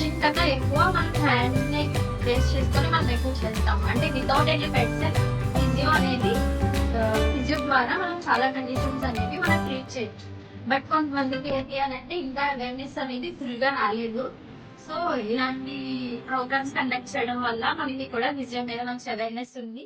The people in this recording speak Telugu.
మెషిన్ కన్నా ఎక్కువ మనం హ్యాండ్‌ని బేస్ చేసుకొని మనం ఎక్కువ చేస్తాం. అంటే వితౌట్ ఎనీ పెట్స్ ఫిజియో అనేది ఫిజియో ద్వారా మనం చాలా కండిషన్స్ అనేవి మనం ట్రీట్ చేయొచ్చు. బట్ కొంతమందికి ఏంటి అనంటే ఇంకా అవేర్‌నెస్ అనేది ఫుల్‌గా రాలేదు. సో, ఇలాంటి ప్రోగ్రామ్స్ కండక్ట్ చేయడం వల్ల మనకి కూడా ఫిజియో మీద మంచి అవేర్‌నెస్ ఉంది.